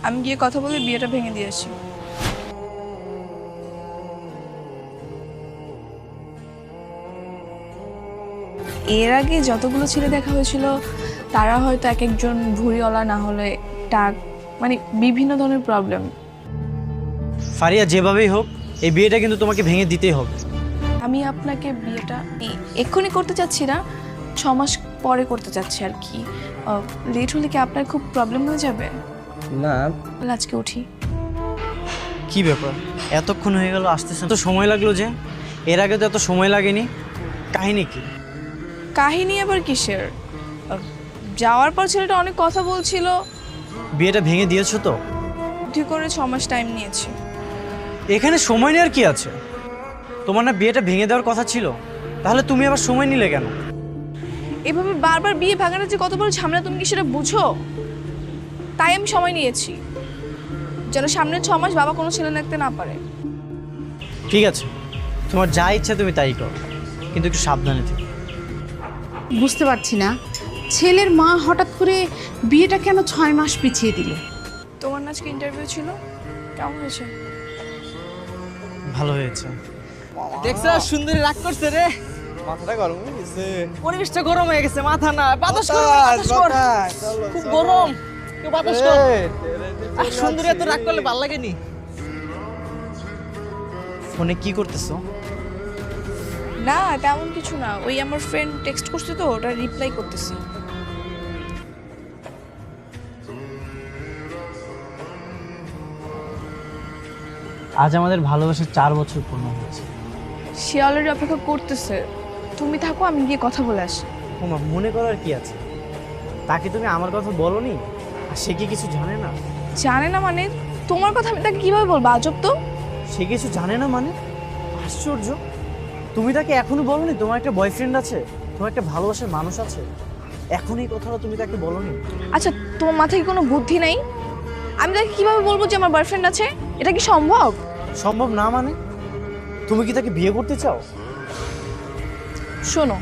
আমি গিয়ে কথা বলে বিয়েটা ভেঙে দিয়ে আসি। এর আগে যতগুলো ছেলে দেখা হয়েছিল তারা হয়তো এক একজন ভুঁড়িওয়ালা, না হলে টাক, মানে বিভিন্ন ধরনের প্রবলেম। ফারিয়া, যেভাবেই হোক এই বিয়েটা কিন্তু তোমাকে ভেঙে দিতেই হবে। আমি আপনাকে বিয়েটা এক্ষুনি করতে চাচ্ছি না, 6 মাস পরে করতে চাচ্ছি আর কি। লেট হলে কি আপনার খুব প্রবলেম হয়ে যাবে? না। তাহলে আজকে উঠি। কি ব্যাপার, এতক্ষণ হয়ে গেল আসতেছে, তো সময় লাগলো যে? এর আগে তো এত সময় লাগেনি। কাহিনী কি? কাহিনী আবার কিসের? যাওয়ার পর ছেলেটা অনেক কথা বলছিল। বিয়েটা ভেঙে দিয়েছো তো? ঠিক করে 6 মাস টাইম নিয়েছি। এখানে সময় নেওয়ার কি আছে? তোমার না বিয়েটা ভেঙে দেওয়ার কথা ছিল, তাহলে তুমি আবার সময় নিলে কেন? এভাবে বারবার বিয়ে ভাঙাটা যে কত বড় ঝামেলা তুমি কি সেটা বুঝো? তাই আমি সময় নিয়েছি, যেন সামনের 6 মাস বাবা কোনো ছেলে দেখতে না পারে। ঠিক আছে, তোমার যা ইচ্ছা তুমি তাই করো, কিন্তু একটু সাবধানে থেকো। বুঝতে পারছি না ছেলের মা হঠাৎ করে বিয়েটা কেন 6 মাস পিছিয়ে দিল। তোমার না আজকে ইন্টারভিউ ছিল, কেমন হয়েছে? ভালো হয়েছে। দেখছো সুন্দরী রাগ করছে রে, মাথাটা গরম হয়ে গেছে। পরিবেশটা গরম হয়ে গেছে, মাথা না বাতাস কর, বাতাস কর। খুব গরম, কেউ বাতাস কর। আর সুন্দরী এত রাগ করলে ভালো লাগেনি। ফোনে কি করতেছো? না তেমন কিছু না, ওই আমার ফ্রেন্ড টেক্সট করছে তো ওটা রিপ্লাই করতেছি। আজ আমাদের ভালোবাসার 4 বছর পূর্ণ হয়েছে। সে অলরেডি অপেক্ষা করতেছে, তুমি থাকো, আমি গিয়ে কথা বলে আসি। ওমা, মনে করার কি আছে? তাকে তুমি আমার কথা বলোনি, আর সে কি কিছু জানে না? জানে না মানে? তোমার কথা আমি তাকে কিভাবে বলবো? আজব তো। সে কিছু জানে না মানে? আশ্চর্য, তুমি তাকে এখনো বলোনি তোমার একটা বয়ফ্রেন্ড আছে, তোমার একটা ভালোবাসার মানুষ আছে? এখন এই কথাটা তুমি তাকে বলোনি? আচ্ছা, তোমার মাথায় কি কোনো বুদ্ধি নাই? আমি তাকে কিভাবে বলবো যে আমার বয়ফ্রেন্ড আছে? এটা কি সম্ভব? সম্ভব না মানে? তুমি কি তাকে বিয়ে করতে চাও? শোনো,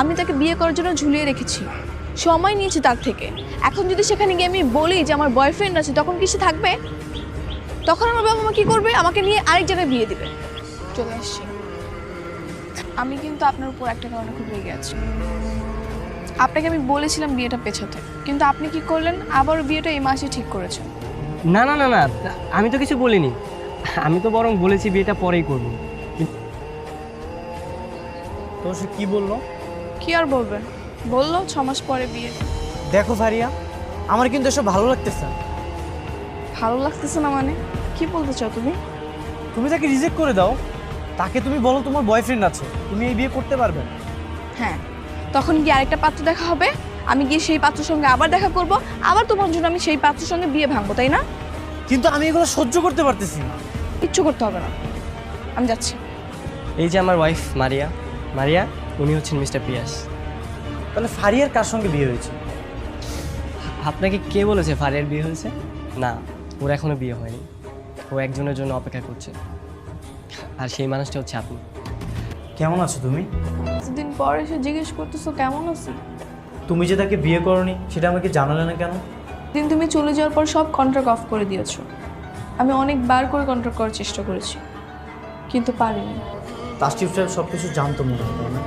আমি তাকে বিয়ে করার জন্য ঝুলিয়ে রেখেছি, সময় নিয়েছি তার থেকে। এখন যদি সেখানে গিয়ে আমি বলি যে আমার বয়ফ্রেন্ড আছে, তখন কি সে থাকবে? তখন আমার বাবা মা কি করবে? আমাকে নিয়ে আরেক জায়গায় বিয়ে দিবে। চলে আসছি। আমি কিন্তু আপনার উপর একটা কারণে খুব রেগে আছি। আপনাকে আমি বলেছিলাম বিয়েটা পেছাতে, কিন্তু আপনি কি করলেন? আবারও বিয়েটা এই মাসে ঠিক করেছেন। না না না না, আমি তো কিছু বলিনি। আমি তো বরং বলেছি বিয়েটা পরেই করব। তো সে কি বললো? কি আর বলবে, বললো 6 মাস পরে বিয়ে। দেখো ফারিয়া, আমার কিন্তু এসব ভালো লাগতেছে না। ভালো লাগতেছে না মানে? কি বলতে চাও তুমি? তুমি তাকে রিজেক্ট করে দাও, তাকে তুমি বলো তোমার বয়ফ্রেন্ড আছে, তুমি এই বিয়ে করতে পারবে না। হ্যাঁ, তখন গিয়ে আরেকটা পাত্র দেখা হবে, আমি গিয়ে সেই পাত্রের সঙ্গে আবার দেখা করব, আবার তোমার জন্য আমি সেই পাত্রের সঙ্গে বিয়ে ভাঙবো, তাই না? কিন্তু আমি এগুলো সহ্য করতে পারতেছি না। কিচ্ছু করতে হবে না, আমি যাচ্ছি। এই যে আমার ওয়াইফ মারিয়া, মারিয়া উনি হচ্ছেন মিস্টার পিয়াস। তাহলে ফারিয়ার কার সঙ্গে বিয়ে হয়েছে? আপনাকে কে বলেছে ফারিয়ার বিয়ে হয়েছে? না, ওর এখনো বিয়ে হয়নি। ও একজনের জন্য অপেক্ষা করছে, আর সেই মানুষটা হচ্ছে আপনি। কেমন আছো তুমি? কিছুদিন পর এসে জিজ্ঞেস করতেছো কেমন আছি। তুমি যে তাকে বিয়ে করনি সেটা আমাকে জানালে না কেন? দিন তুমি চলে যাওয়ার পর সব কন্ট্রাক্ট অফ করে দিয়েছো। আমি অনেকবার করে কন্ট্রাক্ট করার চেষ্টা করেছি, কিন্তু পারিনি। তাসটিফ সাহেব সব কিছু জানতো মনে হয় না?